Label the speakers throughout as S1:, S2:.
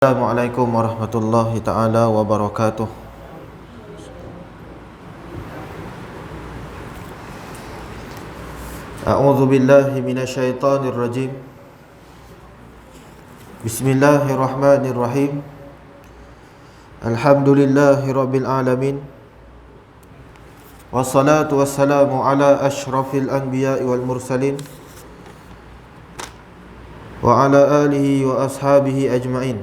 S1: Assalamualaikum warahmatullahi taala wabarakatuh. A'udzu billahi minasyaitonir rajim. Bismillahirrahmanirrahim. Alhamdulillahi rabbil alamin. Wassalatu wassalamu ala asyrafil anbiya'i wal mursalin wa ala alihi wa ashabihi ajma'in.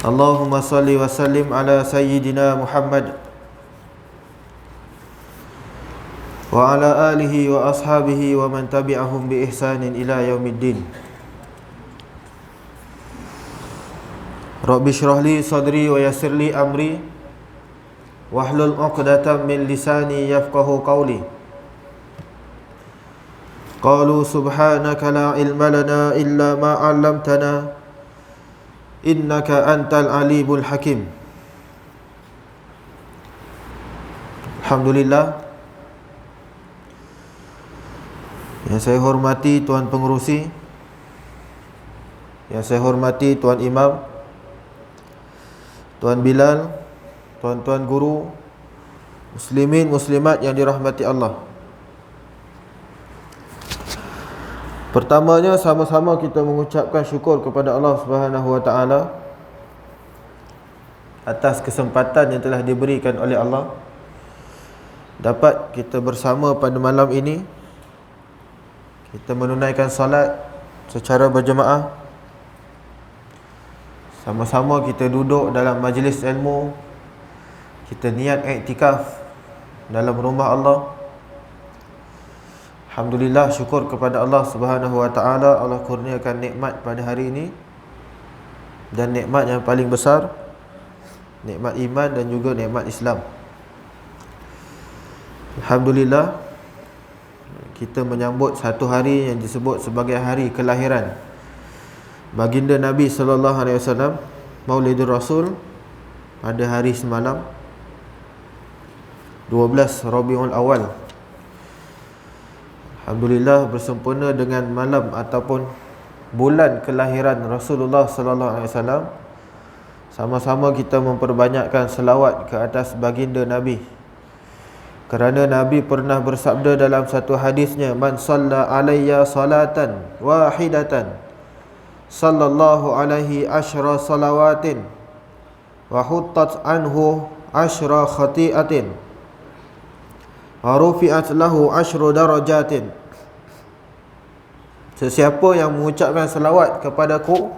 S1: Allahumma salli wa sallim ala sayyidina Muhammad wa ala alihi wa ashabihi wa man tabi'ahum bi ihsanin ila yaumiddin. Rabbi shrah li sadri wa yassir li amri wahlul 'uqdatam min lisani yafqahu qawli. Qalu subhanaka la ilma lana illa ma 'allamtana innaka antal alimul hakim. Alhamdulillah. Yang saya hormati Tuan Pengerusi, yang saya hormati Tuan Imam, Tuan Bilal, tuan-tuan guru, muslimin muslimat yang dirahmati Allah. Pertamanya, sama-sama kita mengucapkan syukur kepada Allah Subhanahu wa taala atas kesempatan yang telah diberikan oleh Allah dapat kita bersama pada malam ini. Kita menunaikan salat secara berjemaah. Sama-sama kita duduk dalam majlis ilmu. Kita niat iktikaf dalam rumah Allah. Alhamdulillah, syukur kepada Allah Subhanahu wa taala, Allah kurniakan nikmat pada hari ini, dan nikmat yang paling besar, nikmat iman dan juga nikmat Islam. Alhamdulillah, kita menyambut satu hari yang disebut sebagai hari kelahiran baginda Nabi sallallahu alaihi wasallam, Maulidur Rasul, pada hari semalam 12 Rabiul Awal. Alhamdulillah, bersempena dengan malam ataupun bulan kelahiran Rasulullah sallallahu alaihi wasallam, sama-sama kita memperbanyakkan selawat ke atas baginda Nabi. Kerana Nabi pernah bersabda dalam satu hadisnya, man shalla alayya salatan wahidatan sallallahu alaihi asyra salawatin wa huttat anhu asyra khati'atin wa rufi'at lahu asyru darajatin. Sesiapa yang mengucapkan selawat kepadaku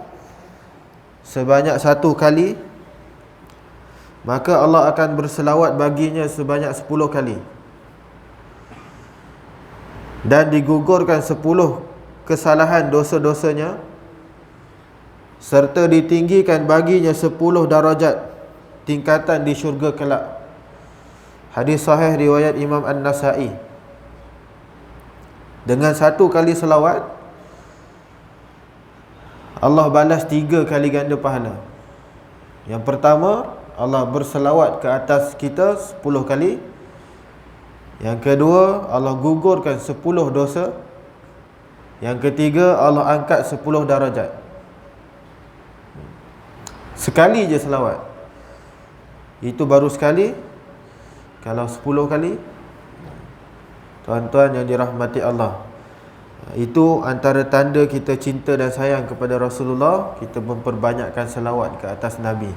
S1: sebanyak satu kali, maka Allah akan berselawat baginya sebanyak 10 kali, dan digugurkan 10 kesalahan dosa-dosanya, serta ditinggikan baginya 10 darajat tingkatan di syurga kelak. Hadis sahih riwayat Imam An-Nasa'i. Dengan satu kali selawat, Allah balas 3 kali ganda pahala. Yang pertama, Allah berselawat ke atas kita 10 kali. Yang kedua, Allah gugurkan 10 dosa. Yang ketiga, Allah angkat 10 darajat. Sekali je selawat. Itu baru sekali. Kalau 10 kali, tuan-tuan yang dirahmati Allah, itu antara tanda kita cinta dan sayang kepada Rasulullah. Kita memperbanyakkan selawat ke atas Nabi.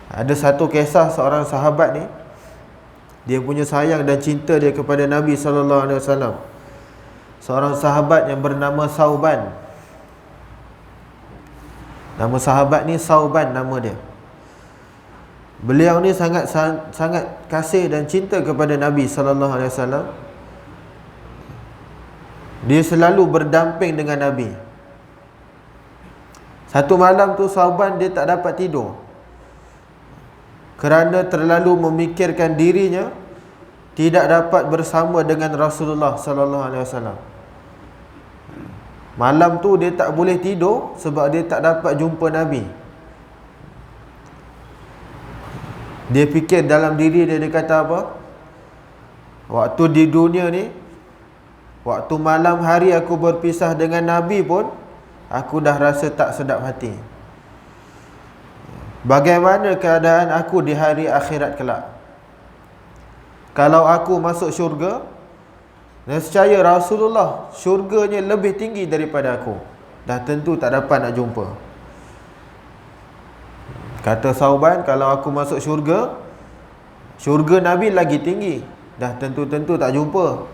S1: Ada satu kisah seorang sahabat ni, dia punya sayang dan cinta dia kepada Nabi SAW. Seorang sahabat yang bernama Sauban. Nama sahabat ni Sauban nama dia. Beliau ni sangat kasih dan cinta kepada Nabi SAW. Dia selalu berdamping dengan Nabi. Satu malam tu Sauban dia tak dapat tidur kerana terlalu memikirkan dirinya tidak dapat bersama dengan Rasulullah SAW. Malam tu dia tak boleh tidur sebab dia tak dapat jumpa Nabi. Dia fikir dalam diri dia, dia kata apa? Waktu di dunia ni Waktu malam hari aku berpisah dengan Nabi pun aku dah rasa tak sedap hati. Bagaimana keadaan aku di hari akhirat kelak? Kalau aku masuk syurga, nescaya Rasulullah syurganya lebih tinggi daripada aku. Dah tentu tak dapat nak jumpa. Kata Sauban, kalau aku masuk syurga, syurga Nabi lagi tinggi. Dah tentu-tentu tak jumpa.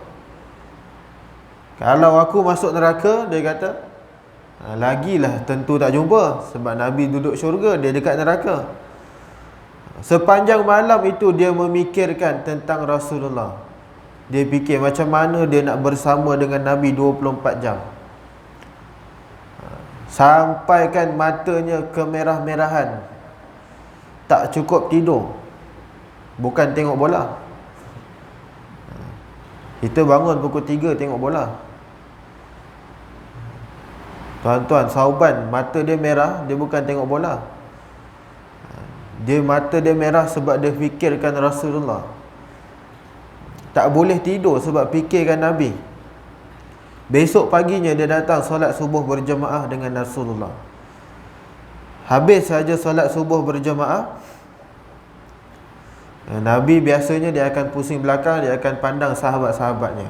S1: Kalau aku masuk neraka, dia kata, lagilah tentu tak jumpa. Sebab Nabi duduk syurga, dia dekat neraka. Sepanjang malam itu dia memikirkan tentang Rasulullah. Dia fikir macam mana dia nak bersama dengan Nabi 24 jam. Sampaikan matanya kemerah-merahan. Tak cukup tidur. Bukan tengok bola. Kita bangun pukul 3 tengok bola. Tuan-tuan, Sauban mata dia merah, dia bukan tengok bola. Mata dia merah sebab dia fikirkan Rasulullah. Tak boleh tidur sebab fikirkan Nabi. Besok paginya dia datang solat subuh berjemaah dengan Rasulullah. Habis saja solat subuh berjemaah, Nabi biasanya dia akan pusing belakang, dia akan pandang sahabat-sahabatnya.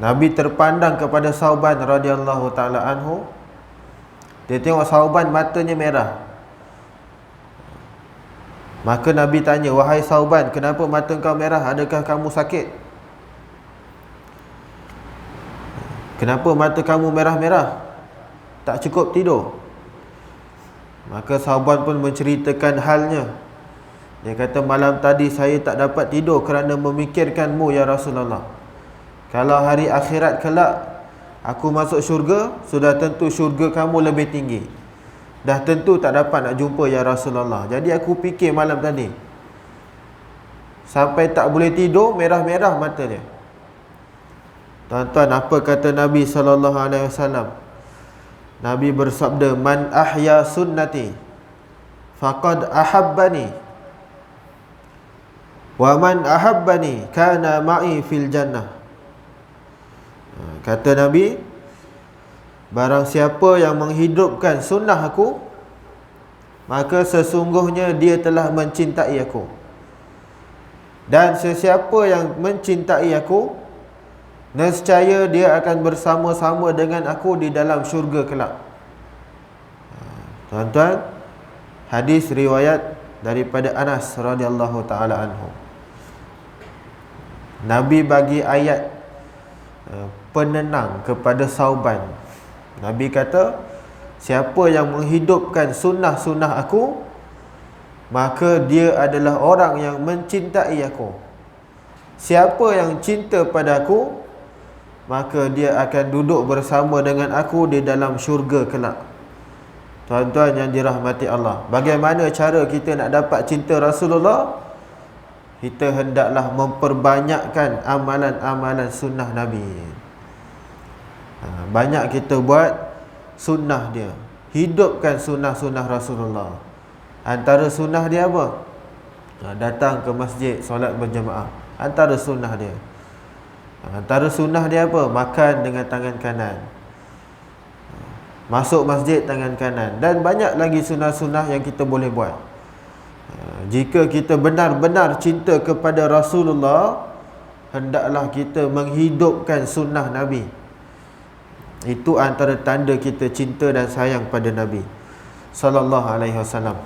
S1: Nabi terpandang kepada Sauban radhiyallahu taala anhu. Dia tengok Sauban matanya merah. Maka Nabi tanya, "Wahai Sauban, kenapa mata kau merah? Adakah kamu sakit? Kenapa mata kamu merah-merah? Tak cukup tidur?" Maka Sauban pun menceritakan halnya. Dia kata, "Malam tadi saya tak dapat tidur kerana memikirkanmu ya Rasulullah. Kalau hari akhirat kelak aku masuk syurga, sudah tentu syurga kamu lebih tinggi. Dah tentu tak dapat nak jumpa ya Rasulullah. Jadi aku fikir malam tadi, sampai tak boleh tidur, merah-merah mata dia." Tuan-tuan, apa kata Nabi SAW? Nabi bersabda, "Man ahya sunnati faqad ahabbani, wa man ahabbani kana ma'i fil jannah." Kata Nabi, barang siapa yang menghidupkan sunnah aku, maka sesungguhnya dia telah mencintai aku. Dan sesiapa yang mencintai aku, nescaya dia akan bersama-sama dengan aku di dalam syurga kelak. Tuan-tuan, hadis riwayat daripada Anas radhiyallahu taala anhu. Nabi bagi ayat penenang kepada Sauban. Nabi kata, siapa yang menghidupkan sunnah-sunnah aku, maka dia adalah orang yang mencintai aku. Siapa yang cinta pada aku, maka dia akan duduk bersama dengan aku di dalam syurga kelak. Tuan-tuan yang dirahmati Allah, bagaimana cara kita nak dapat cinta Rasulullah? Kita hendaklah memperbanyakkan amalan-amalan sunnah Nabi. Banyak kita buat sunnah dia, hidupkan sunnah-sunnah Rasulullah. Antara sunnah dia apa? Datang ke masjid, solat berjemaah. Antara sunnah dia. Antara sunnah dia apa? Makan dengan tangan kanan, masuk masjid tangan kanan, dan banyak lagi sunnah-sunnah yang kita boleh buat. Jika kita benar-benar cinta kepada Rasulullah, hendaklah kita menghidupkan sunnah Nabi. Itu antara tanda kita cinta dan sayang pada Nabi sallallahu alaihi wasallam.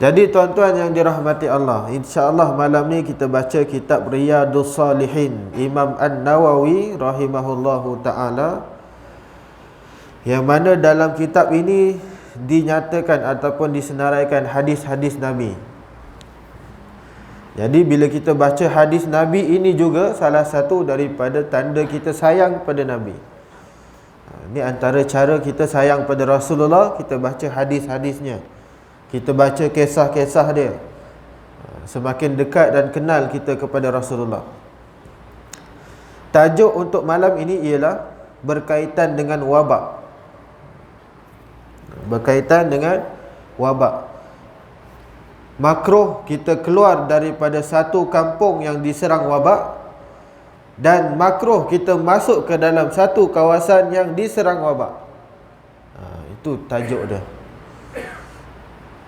S1: Jadi tuan-tuan yang dirahmati Allah, insya-Allah malam ni kita baca kitab Riyadhus Salihin Imam An-Nawawi rahimahullahu taala, yang mana dalam kitab ini dinyatakan ataupun disenaraikan hadis-hadis Nabi. Jadi bila kita baca hadis Nabi, ini juga salah satu daripada tanda kita sayang pada Nabi. Ini antara cara kita sayang pada Rasulullah, kita baca hadis-hadisnya, kita baca kisah-kisah dia. Semakin dekat dan kenal kita kepada Rasulullah. Tajuk untuk malam ini ialah berkaitan dengan wabak. Berkaitan dengan wabak. Makruh kita keluar daripada satu kampung yang diserang wabak dan makruh kita masuk ke dalam satu kawasan yang diserang wabak. Itu tajuk dia.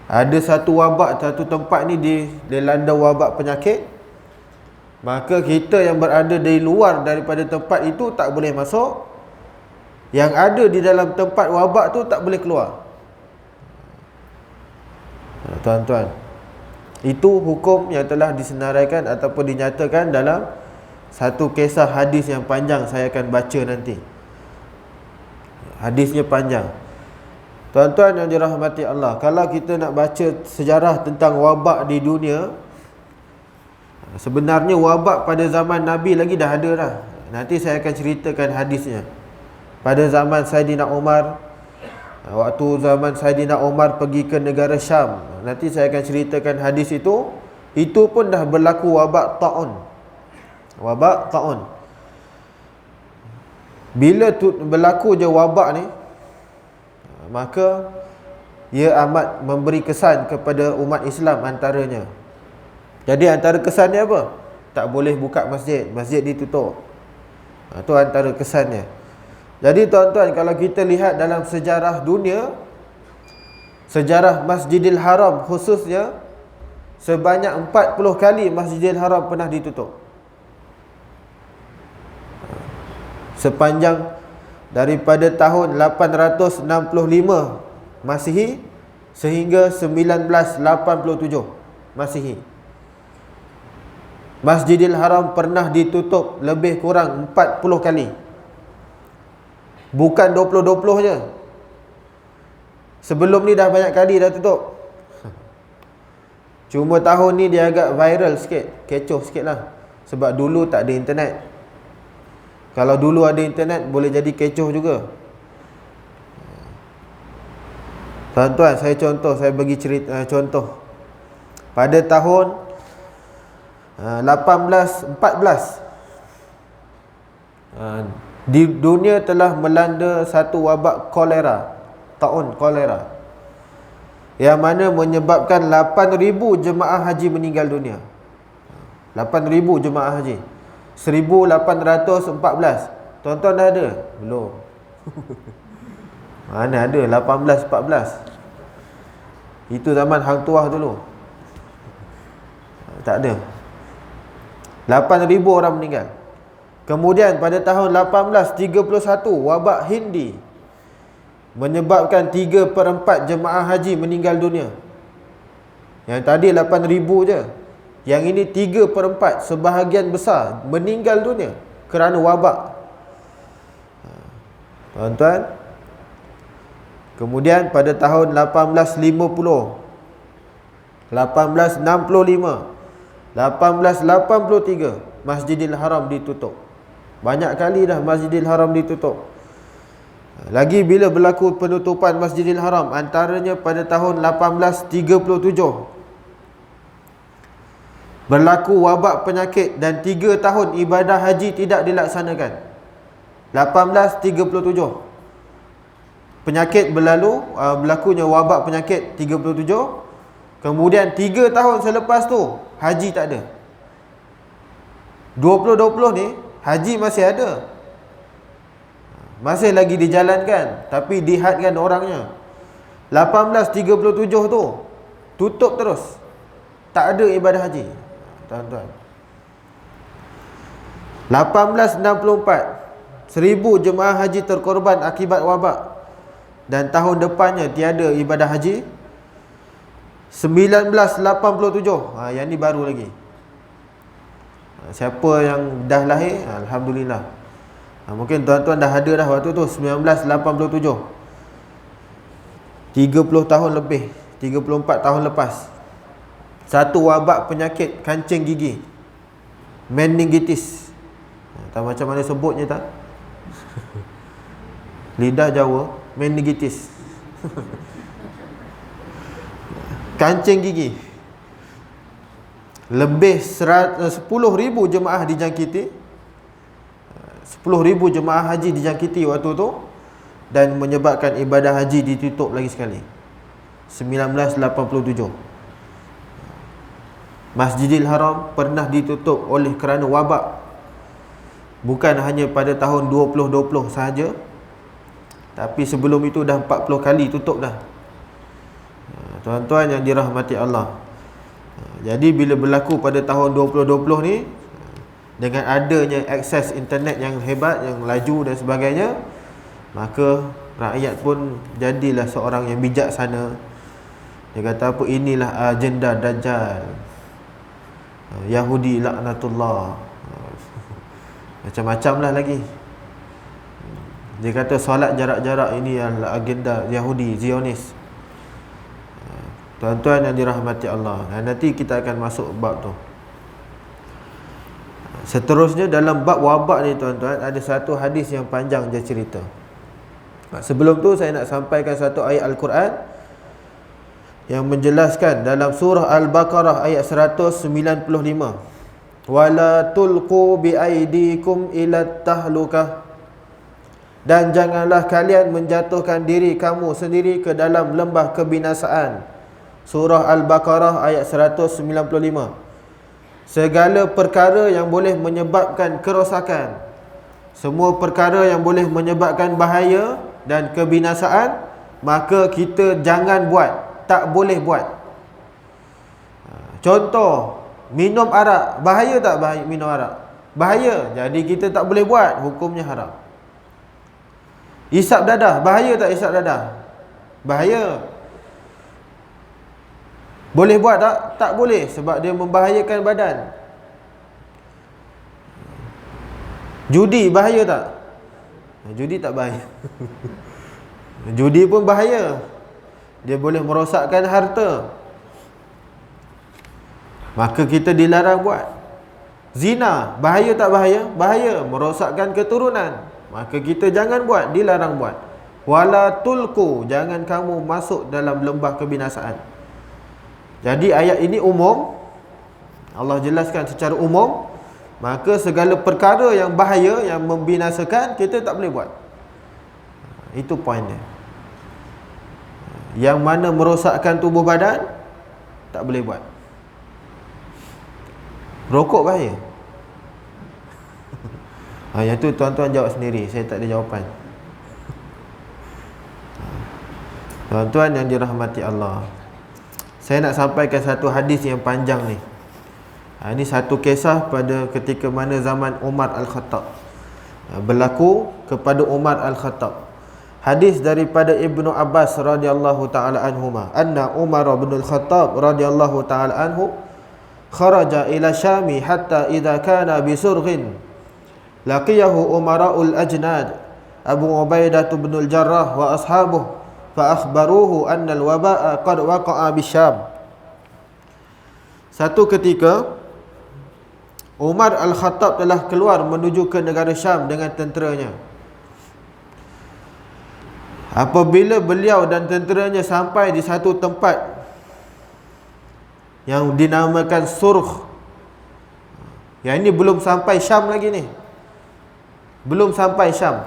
S1: Ada satu wabak, satu tempat ni dilanda wabak penyakit, maka kita yang berada di luar daripada tempat itu tak boleh masuk. Yang ada di dalam tempat wabak tu tak boleh keluar. Tuan-tuan, itu hukum yang telah disenaraikan ataupun dinyatakan dalam satu kisah hadis yang panjang. Saya akan baca nanti. Hadisnya panjang. Tuan-tuan yang dirahmati Allah, kalau kita nak baca sejarah tentang wabak di dunia, sebenarnya wabak pada zaman Nabi lagi dah ada dah. Nanti saya akan ceritakan hadisnya. Pada zaman Saidina Umar, waktu zaman Saidina Umar pergi ke negara Syam, nanti saya akan ceritakan hadis itu. Itu pun dah berlaku wabak ta'un. Wabak ta'un. Bila berlaku je wabak ni, maka ia amat memberi kesan kepada umat Islam antaranya. Jadi antara kesannya apa? Tak boleh buka masjid, masjid ditutup. Itu antara kesannya. Jadi tuan-tuan, kalau kita lihat dalam sejarah dunia, sejarah Masjidil Haram khususnya, sebanyak 40 kali Masjidil Haram pernah ditutup. Sepanjang daripada tahun 865 Masihi sehingga 1987 Masihi, Masjidil Haram pernah ditutup lebih kurang 40 kali. Bukan 20-20 je. Sebelum ni dah banyak kali dah tutup. Cuma tahun ni dia agak viral sikit, kecoh sikit lah. Sebab dulu tak ada internet. Kalau dulu ada internet, boleh jadi kecoh juga. Tuan-tuan, saya bagi cerita contoh. Pada tahun 1814, di dunia telah melanda satu wabak kolera, taun kolera, yang mana menyebabkan 8,000 jemaah haji meninggal dunia. 8,000 jemaah haji. 1814. Tuan-tuan dah ada? Belum. Mana ada 1814. Itu zaman Hang Tuah dulu. Tak ada. 8,000 orang meninggal. Kemudian pada tahun 1831, wabak Hindi menyebabkan 3/4 jemaah haji meninggal dunia. Yang tadi 8,000 je. Yang ini 3/4, sebahagian besar meninggal dunia kerana wabak. Tuan-tuan, kemudian pada tahun 1850, 1865, 1883 Masjidil Haram ditutup. Banyak kali dah Masjidil Haram ditutup. Lagi bila berlaku penutupan Masjidil Haram, antaranya pada tahun 1837 berlaku wabak penyakit dan 3 tahun ibadah haji tidak dilaksanakan. 1837 penyakit berlakunya wabak penyakit 37. Kemudian 3 tahun selepas tu haji tak ada. 2020 ni haji masih ada, masih lagi dijalankan, tapi dihadkan orangnya. 1837 tu tutup terus, tak ada ibadah haji. Tuan-tuan, 1864 1000 jemaah haji terkorban akibat wabak, dan tahun depannya tiada ibadah haji. 1987, yang ni baru lagi. Siapa yang dah lahir, alhamdulillah. Mungkin tuan-tuan dah ada dah waktu tu, 1987. 30 tahun lebih, 34 tahun lepas. Satu wabak penyakit kancing gigi, meningitis. Tak macam mana sebutnya tak? Lidah Jawa, meningitis. Kancing gigi. Lebih 10,000 jemaah dijangkiti. 10,000 jemaah haji dijangkiti waktu tu, dan menyebabkan ibadah haji ditutup lagi sekali. 1987 Masjidil Haram pernah ditutup oleh kerana wabak. Bukan hanya pada tahun 2020 sahaja, tapi sebelum itu dah 40 kali tutup dah. Tuan-tuan yang dirahmati Allah. Jadi bila berlaku pada tahun 2020 ni, dengan adanya akses internet yang hebat, yang laju dan sebagainya, maka rakyat pun jadilah seorang yang bijaksana. Dia kata apa? Inilah agenda Dajjal, Yahudi laknatullah, macam-macam lah lagi. Dia kata solat jarak-jarak ini adalah agenda Yahudi, Zionis. Tuan-tuan yang dirahmati Allah, nanti kita akan masuk bab tu. Seterusnya dalam bab wabak ni tuan-tuan, ada satu hadis yang panjang dia cerita. Sebelum tu saya nak sampaikan satu ayat Al-Quran yang menjelaskan dalam surah Al-Baqarah ayat 195. Wala tulqu biaidikum ila tahlukah, dan janganlah kalian menjatuhkan diri kamu sendiri ke dalam lembah kebinasaan. Surah Al-Baqarah ayat 195. Segala perkara yang boleh menyebabkan kerosakan, semua perkara yang boleh menyebabkan bahaya dan kebinasaan, maka kita jangan buat, tak boleh buat. Contoh, minum arak, bahaya tak bahaya minum arak? Bahaya, jadi kita tak boleh buat, hukumnya haram. Isap dadah, bahaya tak isap dadah? Bahaya. Boleh buat tak? Tak boleh, sebab dia membahayakan badan. Judi bahaya tak? Judi tak bahaya. Judi pun bahaya. Dia boleh merosakkan harta. Maka kita dilarang buat. Zina, bahaya tak bahaya? Bahaya, merosakkan keturunan. Maka kita jangan buat, dilarang buat. Wala tulku, jangan kamu masuk dalam lembah kebinasaan. Jadi ayat ini umum, Allah jelaskan secara umum. Maka segala perkara yang bahaya, yang membinasakan, kita tak boleh buat. Itu poinnya. Yang mana merosakkan tubuh badan, tak boleh buat. Rokok bahaya. Yang tu tuan-tuan jawab sendiri, saya tak ada jawapan. Tuan-tuan yang dirahmati Allah, saya nak sampaikan satu hadis yang panjang ni. Ini satu kisah pada ketika mana zaman Umar Al-Khattab. Berlaku kepada Umar Al-Khattab. Hadis daripada Ibnu Abbas radhiyallahu taala anhuma, anna Umar bin Al-Khattab radhiyallahu taala anhu kharaja ila Syami hatta idza kana bi surghin laqiyahu umara'ul ajnad Abu Ubaidah bin Al-Jarrah wa ashabuhu fa akhbaruhu anna al-waba'a qad waqa'a bi Syam. Satu ketika Umar Al-Khattab telah keluar menuju ke negara Syam dengan tenteranya. Apabila beliau dan tenteranya sampai di satu tempat yang dinamakan Surh, yang ini belum sampai Syam lagi ni, belum sampai Syam,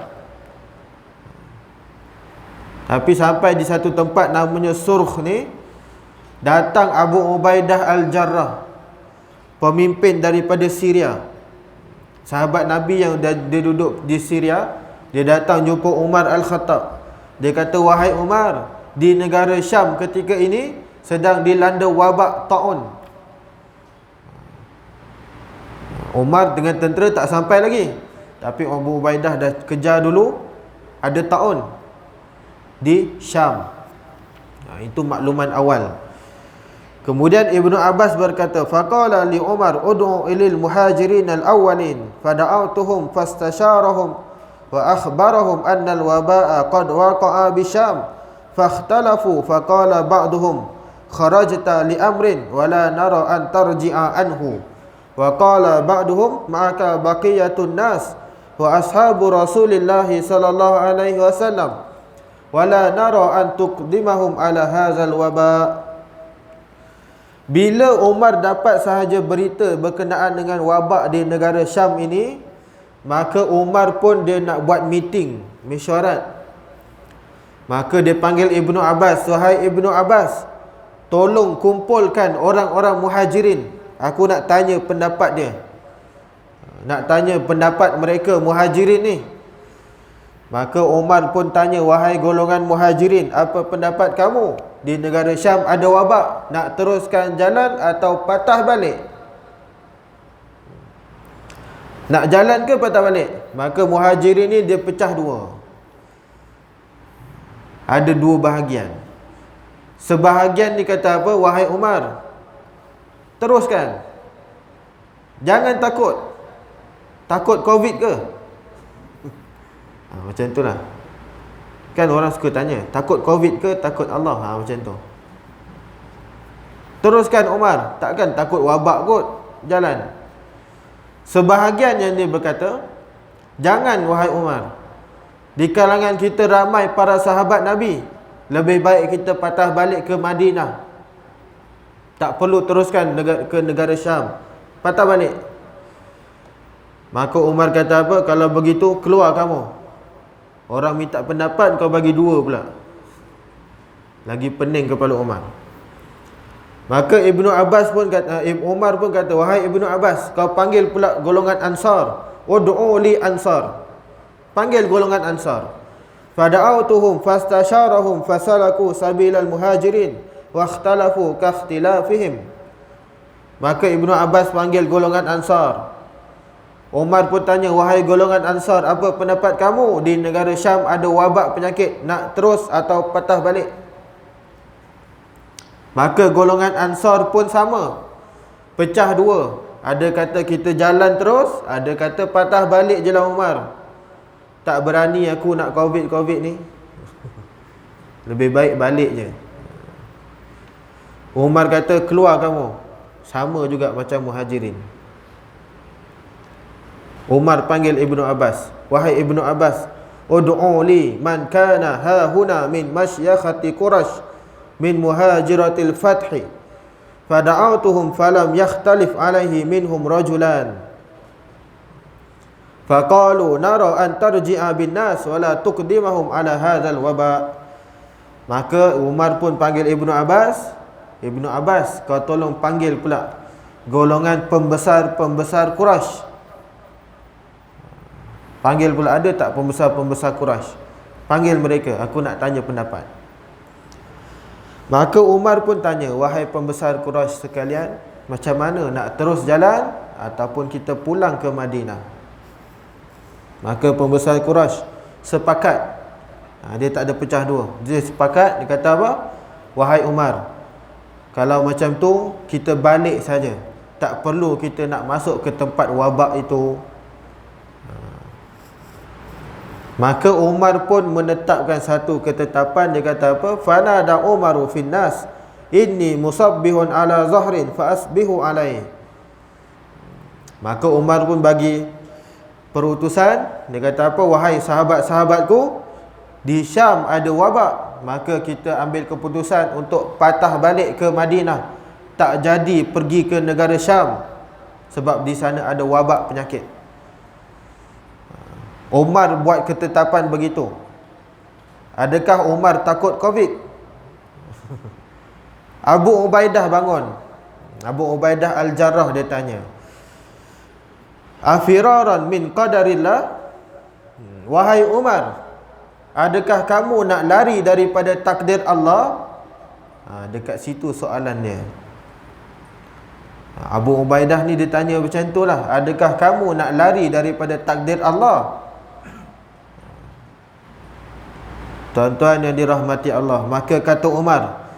S1: tapi sampai di satu tempat namanya Surh ni, datang Abu Ubaidah Al-Jarrah, pemimpin daripada Syria, sahabat Nabi yang dia duduk di Syria. Dia datang jumpa Umar Al-Khattab. Dia kata, wahai Umar, di negara Syam ketika ini sedang dilanda wabak taun. Umar dengan tentera tak sampai lagi, tapi Abu Ubaidah dah kejar dulu, ada taun di Syam. Itu makluman awal. Kemudian Ibnu Abbas berkata, faqala li Umar ud'u ilal muhajirin al-awwalin fada'awtuhum fastasharahum wa akhbarahum anna al-waba'a qad waqa'a bi Syam fakhtalafu faqala ba'duhum kharajta li amrin wa la nara an tarji'a anhu wa qala ba'duhum ma'aka baqiyatun nas wa ashabu Rasulillah sallallahu alaihi wasallam wa la nara an tuqdimahum ala hadzal waba'. Bila Umar dapat sahaja berita berkenaan dengan wabak di negara Syam ini, maka Umar pun dia nak buat meeting, mesyuarat. Maka dia panggil Ibnu Abbas, wahai Ibnu Abbas, tolong kumpulkan orang-orang muhajirin, aku nak tanya pendapat dia. nak tanya pendapat mereka Muhajirin ni. Maka Umar pun tanya, wahai golongan Muhajirin, apa pendapat kamu? Di negara Syam ada wabak, nak teruskan jalan atau patah balik? Nak jalan ke patah balik? Maka Muhajirin ni dia pecah dua. Ada dua bahagian. Sebahagian ni kata apa? Wahai Umar, teruskan. Jangan takut. Takut Covid ke? Macam itulah. Kan orang suka tanya, takut Covid ke takut Allah? Macam tu. Teruskan Umar, takkan takut wabak kot jalan. Sebahagian yang dia berkata, jangan wahai Umar. Di kalangan kita ramai para sahabat Nabi, lebih baik kita patah balik ke Madinah. Tak perlu teruskan ke negara Syam. Patah balik. Maka Umar kata apa? Kalau begitu keluar kamu. Orang minta pendapat, kau bagi dua pula. Lagi pening kepala Umar. Maka Ibnu Abbas pun kata, Umar pun kata, wahai Ibnu Abbas, kau panggil pula golongan Ansar. Ud'u li Ansar. Panggil golongan Ansar. Fada'autuhum fastasharahum fasalaku sabilal muhajirin wa ikhtalafu ka ikhtilafihim. Maka Ibnu Abbas panggil golongan Ansar. Umar pun tanya, wahai golongan Ansar, apa pendapat kamu? Di negara Syam ada wabak penyakit, nak terus atau patah balik? Maka golongan Ansar pun sama, pecah dua. Ada kata kita jalan terus, ada kata patah balik je lah Umar. Tak berani aku nak Covid ni. Lebih baik balik je. Umar kata keluar kamu. Sama juga macam Muhajirin. Umar panggil Ibnu Abbas, wahai Ibnu Abbas, ud'u li man kana ha huna min masyakhati Quraisy min muhajiratil fathi. Fada'autuhum falam yakhtalif alaihi minhum rajulan. Faqalu nara an tarji'a bin nas wala tuqdimahum ala hadzal waba. Maka Umar pun panggil Ibnu Abbas. Ibnu Abbas, kau tolong panggil pula golongan pembesar-pembesar Quraisy. Panggil pula, ada tak pembesar-pembesar Quraisy? Panggil mereka, aku nak tanya pendapat. Maka Umar pun tanya, wahai pembesar Quraisy sekalian, macam mana, nak terus jalan ataupun kita pulang ke Madinah? Maka pembesar Quraisy sepakat. Dia tak ada pecah dua. Dia sepakat, dia kata apa? Wahai Umar, kalau macam tu kita balik saja. Tak perlu kita nak masuk ke tempat wabak itu. Maka Umar pun menetapkan satu ketetapan. Dia kata apa? Fanada Umaru finnas inni musabbihun ala zahrin fa asbihu alaihi. Maka Umar pun bagi perutusan. Dia kata apa? Wahai sahabat-sahabatku, di Syam ada wabak, maka kita ambil keputusan untuk patah balik ke Madinah. Tak jadi pergi ke negara Syam, sebab di sana ada wabak penyakit. Umar buat ketetapan begitu. Adakah Umar takut Covid? Abu Ubaidah bangun. Abu Ubaidah Al-Jarrah dia tanya, afiraran min qadarillah? Wahai Umar, adakah kamu nak lari daripada takdir Allah? Dekat situ soalan dia. Abu Ubaidah ni dia tanya macam itulah, adakah kamu nak lari daripada takdir Allah? Tuan-tuan yang dirahmati Allah, maka kata Umar,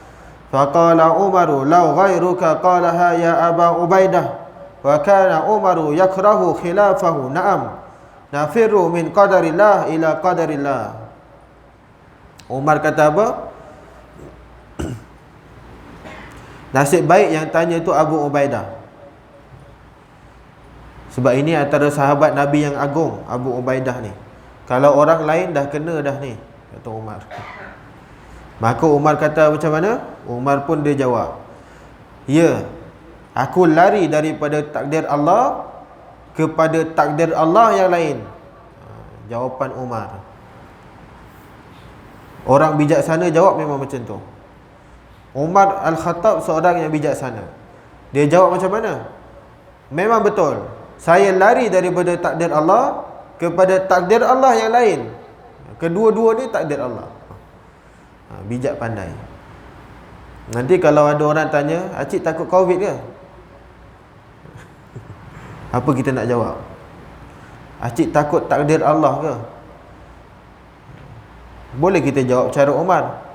S1: faqala Umaru law ghairuka qalaha ya Aba Ubaidah wa kana Umaru yakrahu khilafahu. Na'am, nafiru min qadarillah ila qadarillah. Umar kata apa? Nasib baik yang tanya itu Abu Ubaidah, sebab ini antara sahabat Nabi yang agung, Abu Ubaidah ni. Kalau orang lain dah kena dah ni, kata Umar. Maka Umar kata macam mana? Umar pun dia jawab, ya, aku lari daripada takdir Allah kepada takdir Allah yang lain. Jawapan Umar. Orang bijaksana jawab memang macam tu. Umar Al-Khattab seorang yang bijaksana. Dia jawab macam mana? Memang betul. saya lari daripada takdir Allah kepada takdir Allah yang lain. Kedua-dua ni takdir Allah. Bijak pandai. Nanti kalau ada orang tanya, "Acik takut Covid ke?" Apa kita nak jawab? "Acik takut takdir Allah ke?" Boleh kita jawab cara Umar.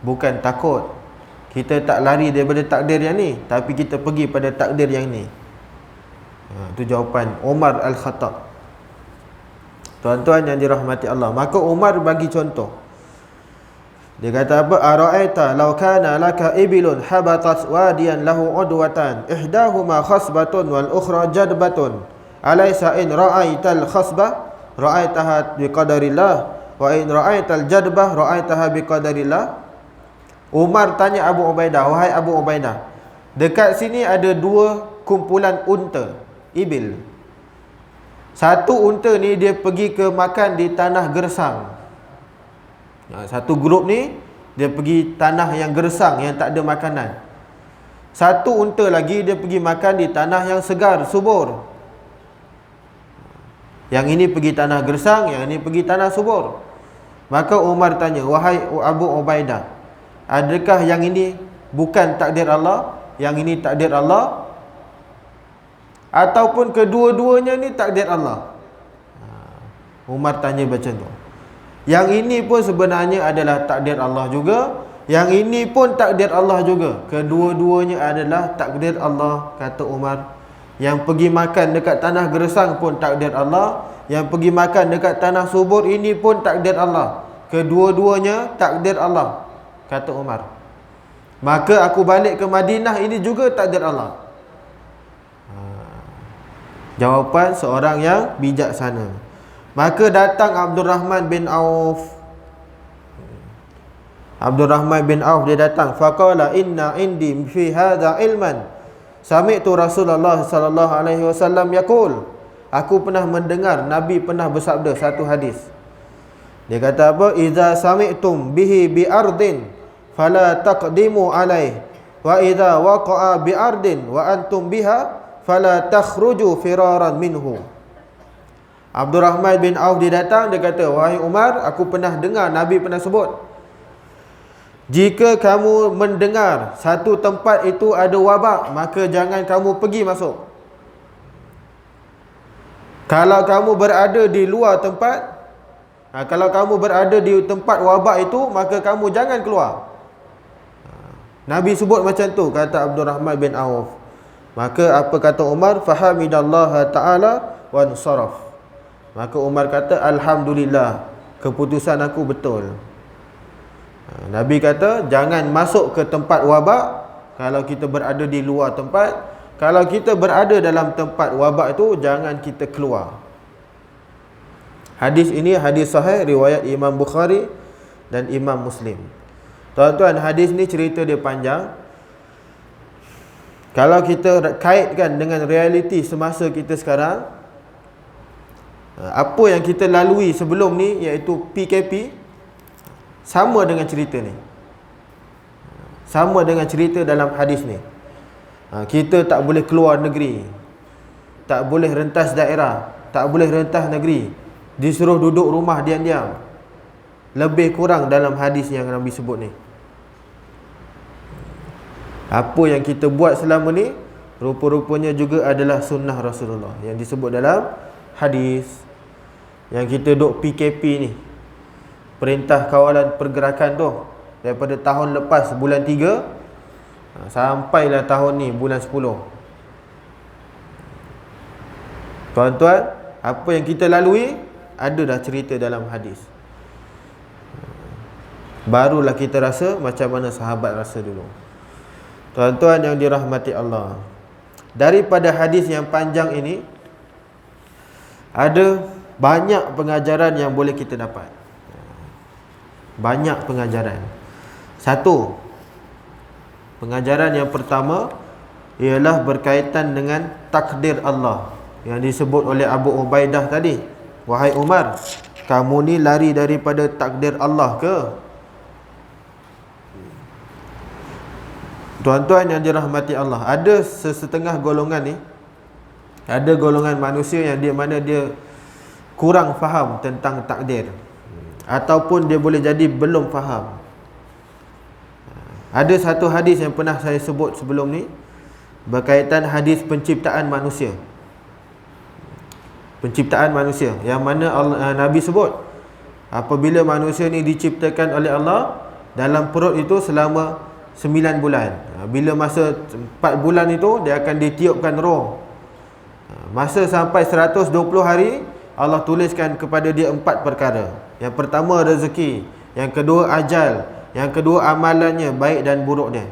S1: Bukan takut. Kita tak lari daripada takdir yang ni, tapi kita pergi pada takdir yang ni. Itu jawapan Umar Al-Khattab. Tuan-tuan yang dirahmati Allah, maka Umar bagi contoh. Dia kata apa? "Ara'aita law kana laka ibilun habatat wadiyan lahu udwatan ihdahuma khasbatun wal ukhra jadbatun alaysa in ra'aital khasbah ra'aitaha biqadarillah wa in ra'aital jadbah ra'aitaha biqadarillah." Umar tanya Abu Ubaidah, "Wahai Abu Ubaidah, dekat sini ada dua kumpulan unta, ibil. Satu unta ni dia pergi ke makan di tanah gersang. Satu grup ni dia pergi tanah yang gersang, yang tak ada makanan. Satu unta lagi dia pergi makan di tanah yang segar, subur. Yang ini pergi tanah gersang, yang ini pergi tanah subur." Maka Umar tanya, "Wahai Abu Ubaidah, adakah yang ini bukan takdir Allah, yang ini takdir Allah, ataupun kedua-duanya ni takdir Allah?" Umar tanya macam tu. Yang ini pun sebenarnya adalah takdir Allah juga, yang ini pun takdir Allah juga. Kedua-duanya adalah takdir Allah, kata Umar. Yang pergi makan dekat tanah gersang pun takdir Allah, yang pergi makan dekat tanah subur ini pun takdir Allah. Kedua-duanya takdir Allah, kata Umar. Maka aku balik ke Madinah, ini juga takdir Allah. Jawapan seorang yang bijaksana. Maka datang Abdul Rahman bin Auf. Abdul Rahman bin Auf dia datang, faqala inna indi fi hadha ilman sami'tu Rasulullah sallallahu alaihi wasallam yaqul. Aku pernah mendengar Nabi pernah bersabda satu hadis. Dia kata apa? Idza sami'tum bihi bi ardin fala taqdimu alaih wa idza waqa'a bi ardin wa antum biha fala takhruju firaran minhu. Abdul Rahman bin Auf dia datang, dia kata, "Wahai Umar, aku pernah dengar Nabi pernah sebut, jika kamu mendengar satu tempat itu ada wabak, maka jangan kamu pergi masuk. Kalau kamu berada di luar tempat, kalau kamu berada di tempat wabak itu, maka kamu jangan keluar." Nabi sebut macam tu, kata Abdul Rahman bin Auf. Maka apa kata Umar? Fahamidallaha ta'ala wa ansaraf. Maka Umar kata, "Alhamdulillah, keputusan aku betul." Nabi kata, jangan masuk ke tempat wabak kalau kita berada di luar tempat. Kalau kita berada dalam tempat wabak itu, jangan kita keluar. Hadis ini hadis sahih riwayat Imam Bukhari dan Imam Muslim. Tuan-tuan, hadis ni cerita dia panjang. Kalau kita kaitkan dengan realiti semasa kita sekarang, apa yang kita lalui sebelum ni, iaitu PKP, sama dengan cerita ni. Sama dengan cerita dalam hadis ni. Kita tak boleh keluar negeri, tak boleh rentas daerah, tak boleh rentas negeri, disuruh duduk rumah diam-diam. Lebih kurang dalam hadis yang Nabi sebut ni. Apa yang kita buat selama ni, rupa-rupanya juga adalah sunnah Rasulullah yang disebut dalam hadis. Yang kita duk PKP ni, Perintah Kawalan Pergerakan tu, daripada tahun lepas bulan 3 sampailah tahun ni bulan 10. Tuan-tuan, apa yang kita lalui ada dah cerita dalam hadis. Barulah kita rasa macam mana sahabat rasa dulu. Tuan-tuan yang dirahmati Allah, daripada hadis yang panjang ini ada banyak pengajaran yang boleh kita dapat. Banyak pengajaran. Satu, pengajaran yang pertama ialah berkaitan dengan takdir Allah yang disebut oleh Abu Ubaidah tadi. Wahai Umar, kamu ni lari daripada takdir Allah ke? Tuan-tuan yang dirahmati Allah, ada sesetengah golongan ni, Ada golongan manusia yang dia kurang faham tentang takdir, ataupun dia boleh jadi belum faham. Ada satu hadis yang pernah saya sebut sebelum ni, berkaitan hadis penciptaan manusia. Penciptaan manusia, yang mana Nabi sebut, apabila manusia ni diciptakan oleh Allah dalam perut itu selama 9 bulan. Bila masa 4 bulan itu, dia akan ditiupkan roh. Masa sampai 120 hari, Allah tuliskan kepada dia 4 perkara. Yang pertama rezeki, yang kedua ajal, yang kedua amalannya, baik dan buruk dia.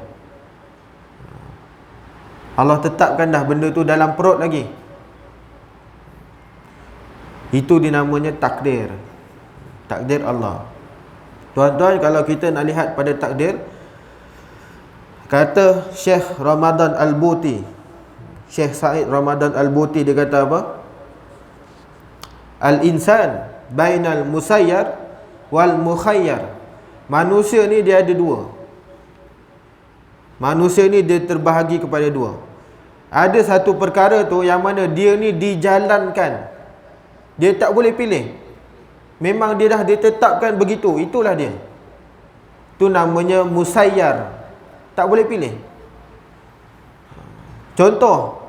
S1: Allah tetapkan dah benda tu dalam perut lagi. Itu dinamanya takdir. Takdir Allah. Tuan-tuan, kalau kita nak lihat pada takdir, kata Syekh Ramadan Al-Buti, Syekh Said Ramadan Al-Buti, dia kata apa? Al-insan bainal musayyar wal mukhayyar. Manusia ni dia ada dua. Manusia ni dia terbahagi kepada dua. Ada satu perkara tu yang mana dia ni dijalankan, dia tak boleh pilih. Memang dia dah ditetapkan begitu, itulah dia. Tu namanya musayyar, tak boleh pilih. Contoh,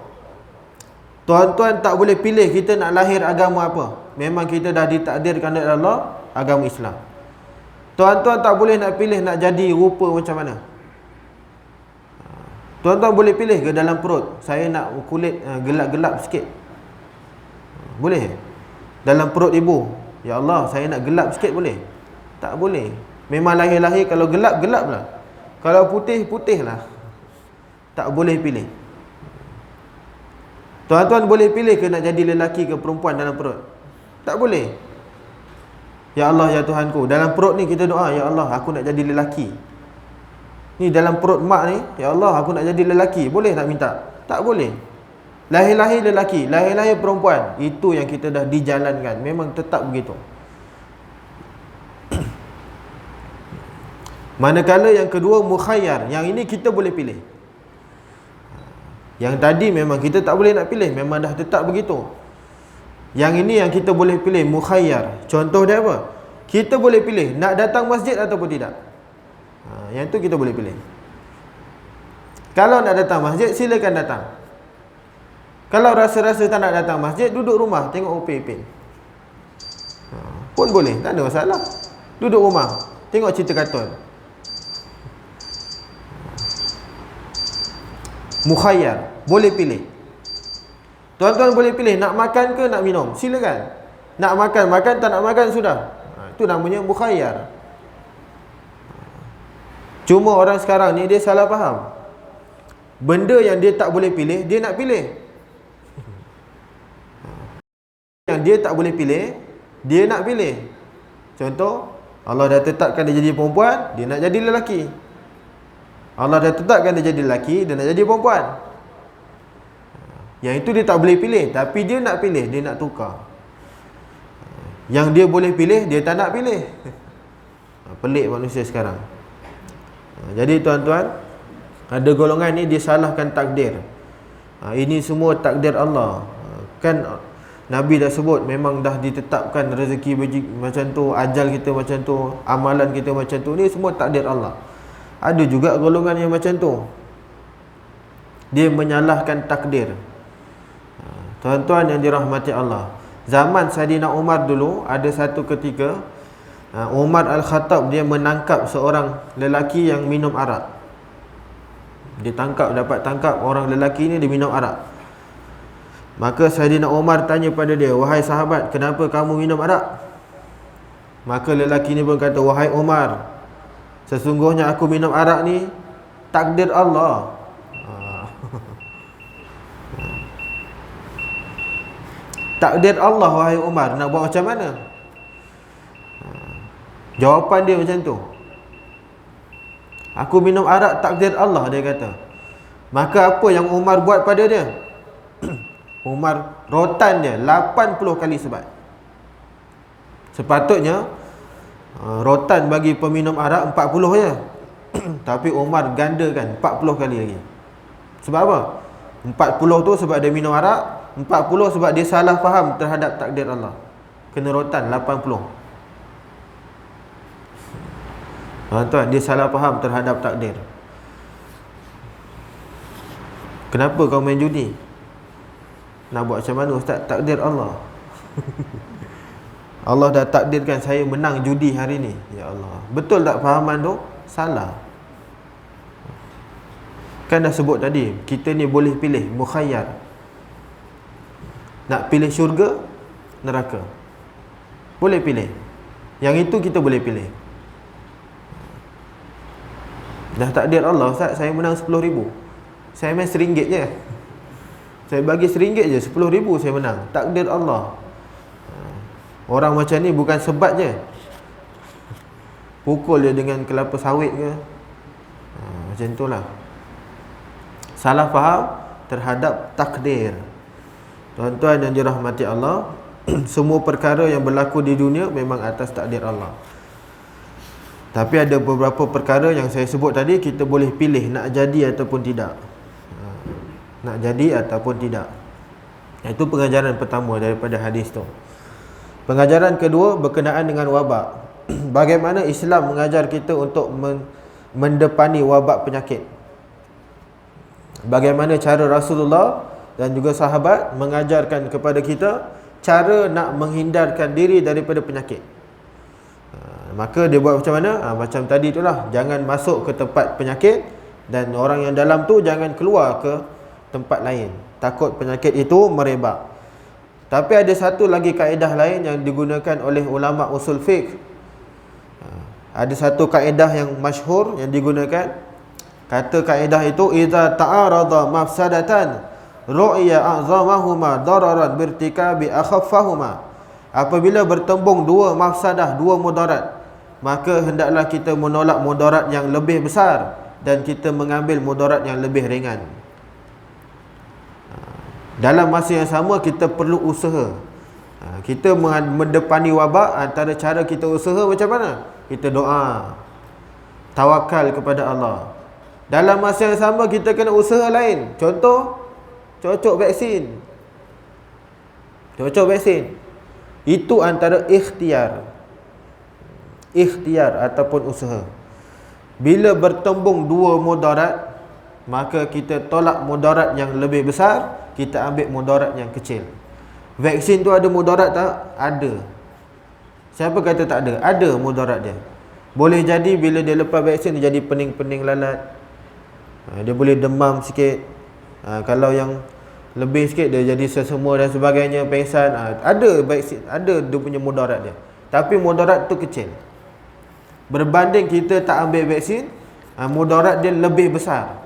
S1: tuan-tuan tak boleh pilih kita nak lahir agama apa. Memang kita dah ditakdirkan oleh Allah agama Islam. Tuan-tuan tak boleh nak pilih nak jadi rupa macam mana. Tuan-tuan boleh pilih ke dalam perut, saya nak kulit gelap-gelap sikit? Boleh? Dalam perut ibu, ya Allah, saya nak gelap sikit, boleh? Tak boleh. Memang lahir-lahir kalau gelap, gelap lah. Kalau putih, putih lah. Tak boleh pilih. Tuan-tuan boleh pilih ke nak jadi lelaki ke perempuan dalam perut? Tak boleh. Ya Allah, ya Tuhanku, dalam perut ni kita doa, ya Allah, aku nak jadi lelaki. Ni dalam perut mak ni, ya Allah, aku nak jadi lelaki. Boleh tak minta? Tak boleh. Lahir-lahir lelaki, lahir-lahir perempuan, itu yang kita dah dijalankan. Memang tetap begitu. Manakala yang kedua mukhayyar, yang ini kita boleh pilih. Yang tadi memang kita tak boleh nak pilih, memang dah tetap begitu. Yang ini yang kita boleh pilih, mukhayyar. Contoh dia apa? Kita boleh pilih nak datang masjid ataupun tidak. Yang tu kita boleh pilih. Kalau nak datang masjid, silakan datang. Kalau rasa-rasa tak nak datang masjid, duduk rumah, tengok Upin pun boleh, tak ada masalah. Duduk rumah, tengok cerita kartun. Mukhayyar, boleh pilih. Tuan-tuan boleh pilih nak makan ke nak minum, silakan. Nak makan, makan, tak nak makan, sudah. Itu namanya mukhayyar. Cuma orang sekarang ni dia salah faham. Benda yang dia tak boleh pilih, dia nak pilih. Yang dia tak boleh pilih, dia nak pilih. Contoh, Allah dah tetapkan dia jadi perempuan, dia nak jadi lelaki. Allah dah tetapkan dia jadi lelaki, dia nak jadi perempuan. Yang itu dia tak boleh pilih, tapi dia nak pilih, dia nak tukar. Yang dia boleh pilih, dia tak nak pilih. Pelik manusia sekarang. Jadi tuan-tuan, ada golongan ni dia salahkan takdir. Ini semua takdir Allah. Kan Nabi dah sebut, memang dah ditetapkan rezeki macam tu, ajal kita macam tu, amalan kita macam tu. Ni semua takdir Allah. Ada juga golongan yang macam tu, dia menyalahkan takdir. Tuan-tuan yang dirahmati Allah, zaman Saidina Umar dulu, ada satu ketika Umar Al-Khattab dia menangkap seorang lelaki yang minum arak. Dia dapat tangkap orang lelaki ni dia minum arak. Maka Saidina Umar tanya pada dia, wahai sahabat, kenapa kamu minum arak? Maka lelaki ni pun kata, wahai Umar, sesungguhnya aku minum arak ni takdir Allah. Takdir Allah, wahai Umar, nak buat macam mana? Jawapan dia macam tu. Aku minum arak takdir Allah, dia kata. Maka apa yang Umar buat pada dia? Umar rotan dia 80 kali sebat. Sepatutnya rotan bagi peminum arak 40 je. Tapi Umar gandakan 40 kali lagi. Sebab apa? 40 tu sebab dia minum arak, 40 sebab dia salah faham terhadap takdir Allah. Kena rotan 80. Tuan-tuan, dia salah faham terhadap takdir. Kenapa kau main judi? Nak buat macam mana ustaz? Takdir Allah. Allah dah takdirkan saya menang judi hari ni. Ya Allah, betul tak fahaman tu? Salah. Kan dah sebut tadi, kita ni boleh pilih, mukhayyar. Nak pilih syurga, neraka, boleh pilih. Yang itu kita boleh pilih. Dah takdir Allah, ustaz saya menang 10,000, saya main RM1 je, saya bagi RM1 je, 10,000 saya menang. Takdir Allah. Orang macam ni bukan sebat je, pukul dia dengan kelapa sawit ke, macam itulah. Salah faham terhadap takdir. Tuan-tuan yang dirahmati Allah, semua perkara yang berlaku di dunia memang atas takdir Allah. Tapi ada beberapa perkara yang saya sebut tadi, kita boleh pilih nak jadi ataupun tidak. Nak jadi ataupun tidak. Itu pengajaran pertama daripada hadis tu. Pengajaran kedua berkenaan dengan wabak. Bagaimana Islam mengajar kita untuk mendepani wabak penyakit. Bagaimana cara Rasulullah dan juga sahabat mengajarkan kepada kita cara nak menghindarkan diri daripada penyakit. Maka dia buat macam mana? Macam tadi itulah, jangan masuk ke tempat penyakit, dan orang yang dalam tu jangan keluar ke tempat lain, takut penyakit itu merebak. Tapi ada satu lagi kaedah lain yang digunakan oleh ulama usul fiqh. Ada satu kaedah yang masyhur yang digunakan. Kata kaedah itu, idza ta'arada mafsadatan ru'ya a'zamahuma dararan birtikabi akhaffahuma. Apabila bertembung dua mafsadah, dua mudarat, maka hendaklah kita menolak mudarat yang lebih besar dan kita mengambil mudarat yang lebih ringan. Dalam masa yang sama kita perlu usaha. Kita mendepani wabak, antara cara kita usaha macam mana? Kita doa, tawakal kepada Allah. Dalam masa yang sama kita kena usaha lain. Contoh, cocok vaksin. Cocok vaksin. Itu antara ikhtiar. Ikhtiar ataupun usaha. Bila bertembung dua mudarat, maka kita tolak mudarat yang lebih besar, kita ambil mudarat yang kecil. Vaksin tu ada mudarat tak? Ada. Siapa kata tak ada? Ada mudarat dia. Boleh jadi bila dia lepas vaksin dia jadi pening-pening lalat. Dia boleh demam sikit. Kalau yang lebih sikit dia jadi sesemua dan sebagainya, pengsan. Ada vaksin, ada dia punya mudarat dia. Tapi mudarat tu kecil. Berbanding kita tak ambil vaksin, mudarat dia lebih besar.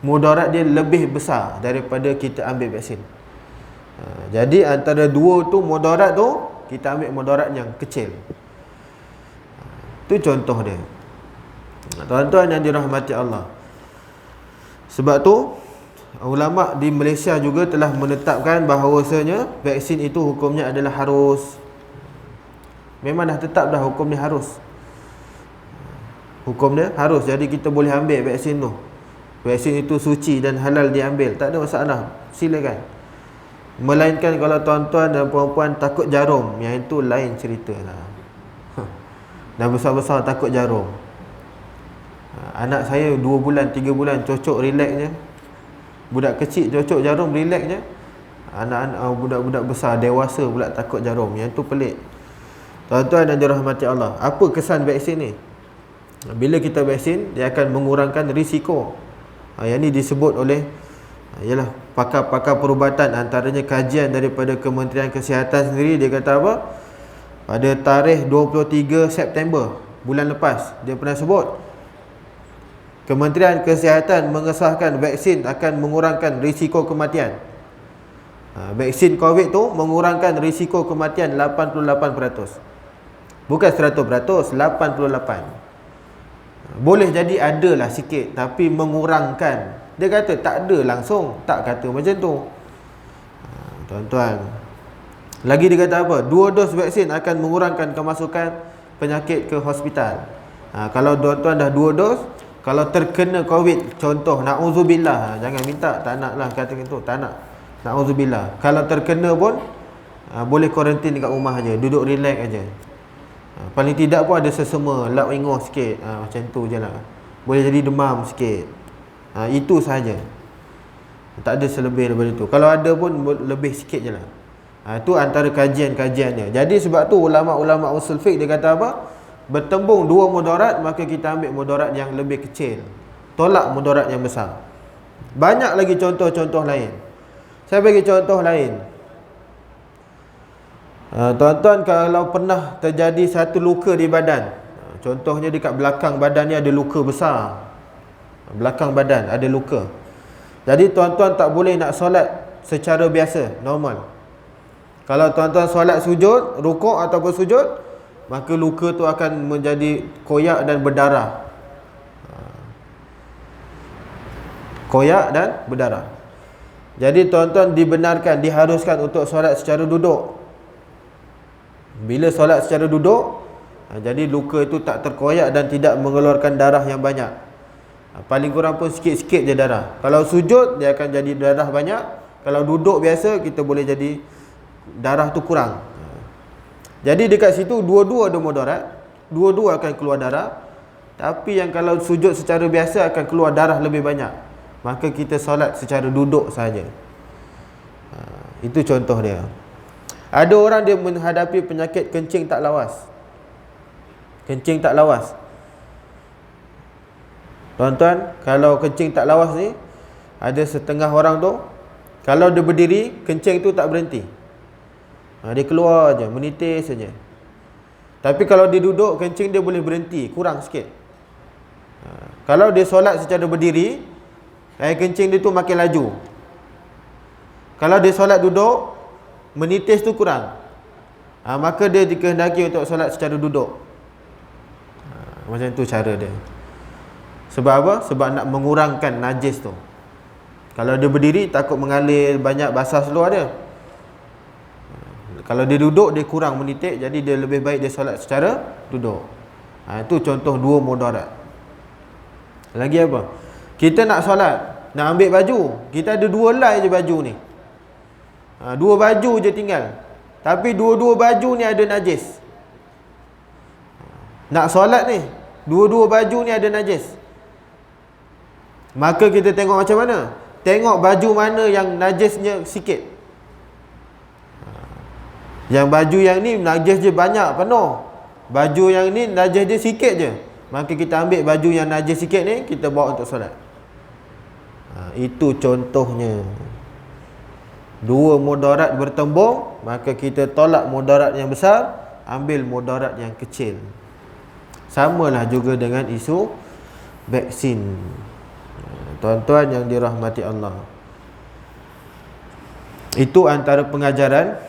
S1: Mudarat dia lebih besar daripada kita ambil vaksin. Jadi antara dua tu mudarat tu, kita ambil mudarat yang kecil. Itu contoh dia. Tuan-tuan yang dirahmati Allah, sebab tu ulama di Malaysia juga telah menetapkan bahawasanya vaksin itu hukumnya adalah harus. Memang dah tetap dah hukumnya harus. Hukumnya harus. Jadi kita boleh ambil vaksin tu. Vaksin itu suci dan halal diambil, tak ada masalah, silakan. Melainkan kalau tuan-tuan dan puan-puan takut jarum, yang itu lain cerita lah. Dah besar-besar takut jarum. Anak saya 2 bulan, 3 bulan cocok relax je. Budak kecil cocok jarum relax je. Anak-anak budak-budak besar, dewasa pula takut jarum. Yang tu pelik. Tuan-tuan dan dirahmati Allah, apa kesan vaksin ni? Bila kita vaksin, dia akan mengurangkan risiko. Yang ni disebut oleh ialah pakar-pakar perubatan, antaranya kajian daripada Kementerian Kesihatan sendiri. Dia kata apa? Pada tarikh 23 September bulan lepas, dia pernah sebut Kementerian Kesihatan mengesahkan vaksin akan mengurangkan risiko kematian. Vaksin COVID tu mengurangkan risiko kematian 88%. Bukan 100%, 88%. Boleh jadi adalah sikit, tapi mengurangkan. Dia kata tak ada langsung, tak kata macam tu. Tuan-tuan, lagi dia kata apa? 2 dos vaksin akan mengurangkan kemasukan penyakit ke hospital. Kalau tuan-tuan dah 2 dos, kalau terkena COVID, contoh na'udzubillah, jangan minta, tak nak lah kata gitu, tak nak. Na'udzubillah. Kalau terkena pun boleh kuarantin dekat rumah aja, duduk relax aja. Paling tidak pun ada sesama, lap ingoh sikit, macam tu je lah. Boleh jadi demam sikit, itu sahaja. Tak ada selebih daripada itu. Kalau ada pun lebih sikit je lah. Itu antara kajian-kajiannya. Jadi sebab tu ulama-ulama usul fiqh dia kata apa? Bertembung dua mudarat, maka kita ambil mudarat yang lebih kecil, tolak mudarat yang besar. Banyak lagi contoh-contoh lain. Saya bagi contoh lain. Tuan-tuan, kalau pernah terjadi satu luka di badan, contohnya dekat belakang badan ni ada luka besar, belakang badan ada luka. Jadi tuan-tuan tak boleh nak solat secara biasa, normal. Kalau tuan-tuan solat sujud, rukuk ataupun sujud, maka luka tu akan menjadi koyak dan berdarah. Koyak dan berdarah. Jadi tuan-tuan dibenarkan, diharuskan untuk solat secara duduk. Bila solat secara duduk, jadi luka itu tak terkoyak dan tidak mengeluarkan darah yang banyak. Paling kurang pun sikit-sikit je darah. Kalau sujud, dia akan jadi darah banyak. Kalau duduk biasa, kita boleh jadi darah tu kurang. Jadi dekat situ dua-dua ada mudarat, dua-dua akan keluar darah. Tapi yang kalau sujud secara biasa akan keluar darah lebih banyak, maka kita solat secara duduk saja. Itu contoh dia. Ada orang dia menghadapi penyakit kencing tak lawas. Kencing tak lawas. Tuan-tuan, kalau kencing tak lawas ni, ada setengah orang tu, kalau dia berdiri, kencing tu tak berhenti. Dia keluar je, menitis saja. Tapi kalau dia duduk, kencing dia boleh berhenti, kurang sikit. Kalau dia solat secara berdiri, air kencing dia tu makin laju. Kalau dia solat duduk, menitis tu kurang, maka dia dikehendaki untuk solat secara duduk. Macam tu cara dia. Sebab apa? Sebab nak mengurangkan najis tu. Kalau dia berdiri, takut mengalir banyak basah seluar dia. Kalau dia duduk, dia kurang menitik, jadi dia lebih baik dia solat secara duduk. Itu contoh dua mudarat. Lagi apa? Kita nak solat, nak ambil baju, kita ada dua helai je baju ni. Dua baju je tinggal, tapi dua-dua baju ni ada najis. Nak solat ni, dua-dua baju ni ada najis. Maka kita tengok macam mana? Tengok baju mana yang najisnya sikit. Yang baju yang ni najis je banyak, penuh. Baju yang ni najis je sikit je, maka kita ambil baju yang najis sikit ni, kita bawa untuk solat. Itu contohnya. Dua mudarat bertembung, maka kita tolak mudarat yang besar, ambil mudarat yang kecil. Samalah juga dengan isu vaksin. Tuan-tuan yang dirahmati Allah, itu antara pengajaran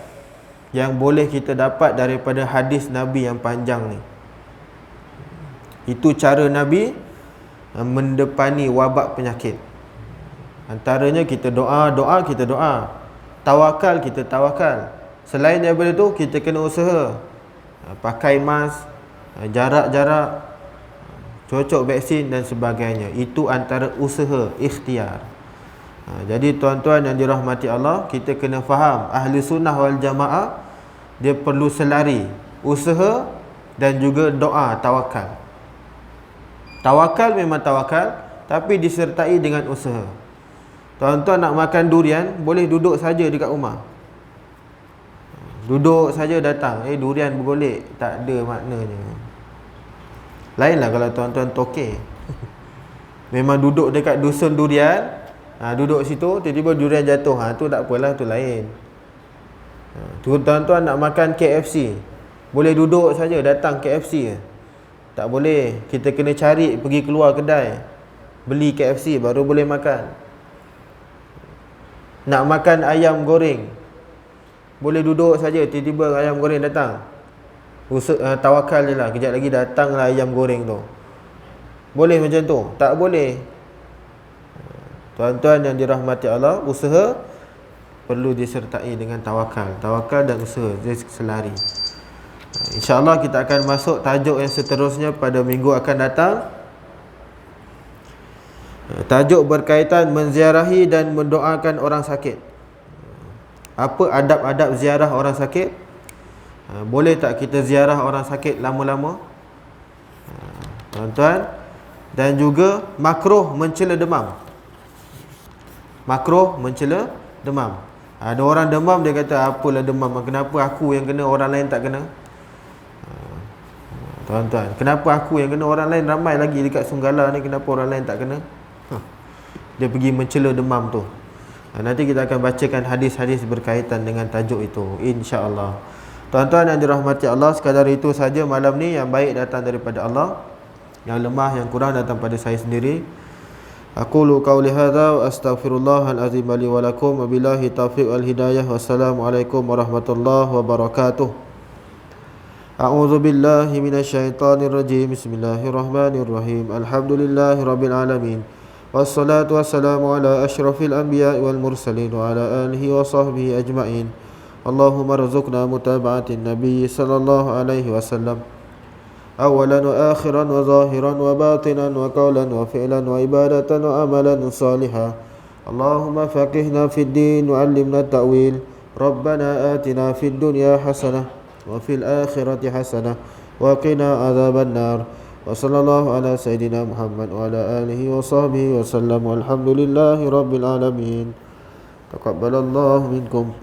S1: yang boleh kita dapat daripada hadis Nabi yang panjang ni. Itu cara Nabi mendepani wabak penyakit. Antaranya kita doa, kita doa. Tawakal, kita tawakal. Selain daripada tu, kita kena usaha. Pakai mask, jarak-jarak, cocok vaksin dan sebagainya. Itu antara usaha, ikhtiar. Jadi tuan-tuan yang dirahmati Allah, kita kena faham ahli sunnah wal jamaah, dia perlu selari usaha dan juga doa, tawakal. Tawakal memang tawakal, tapi disertai dengan usaha. Tuan-tuan nak makan durian, boleh duduk saja dekat rumah. Duduk saja datang, durian bergolek, tak ada maknanya. Lainlah kalau tuan-tuan tokek. Memang duduk dekat dusun durian, duduk situ, tiba-tiba durian jatuh, tu tak apalah, tu lain. Tuan-tuan nak makan KFC, boleh duduk saja datang KFC. Tak boleh, kita kena cari, pergi keluar kedai, beli KFC baru boleh makan. Nak makan ayam goreng, boleh duduk saja, tiba-tiba ayam goreng datang, tawakal je lah, kejap lagi datanglah ayam goreng tu. Boleh macam tu? Tak boleh. Tuan-tuan yang dirahmati Allah, usaha perlu disertai dengan tawakal. Tawakal dan usaha, dia selari. InsyaAllah kita akan masuk tajuk yang seterusnya pada minggu akan datang. Tajuk berkaitan menziarahi dan mendoakan orang sakit. Apa adab-adab ziarah orang sakit? Boleh tak kita ziarah orang sakit lama-lama? Tuan-tuan. Dan juga makruh mencela demam. Makruh mencela demam. Ada orang demam, dia kata apalah demam, kenapa aku yang kena, orang lain tak kena? Tuan-tuan, kenapa aku yang kena, orang lain ramai lagi dekat Sunggala ni, kenapa orang lain tak kena? Dia pergi mencela demam tu. Nanti kita akan bacakan hadis-hadis berkaitan dengan tajuk itu, insya-Allah. Tuan-tuan yang dirahmati Allah, sekadar itu saja malam ni. Yang baik datang daripada Allah, yang lemah, yang kurang datang pada saya sendiri. Aqulu qawli hadza wa astaghfirullahal azim li wa lakum, wa billahi taufiq wal hidayah. Wassalamualaikum warahmatullahi wabarakatuh. A'udzu billahi minasyaitonir rajim. Bismillahirrahmanirrahim. Alhamdulillahi rabbil alamin. Wassalatu wassalamu ala asyrafil anbiya'i wal mursalin wa ala alihi wa sahbihi ajma'in. Allahumma rzuqna mutaba'atin nabiy sallallahu alaihi wasallam. Awalan wa akhiran wa zahiran wa batinan wa qawlan wa fi'lan wa ibadatan wa amalan salihah. Allahumma faqihna fid din wa 'allimna ta'wil. Rabbana atina fid dunya hasanah wa fil akhirati hasanah wa qina adzaban nar. Wa sallallahu ala sayidina Muhammad wa ala alihi wa sahbihi wa sallam. Walhamdulillahi rabbil alamin. Taqabbalallahu minkum.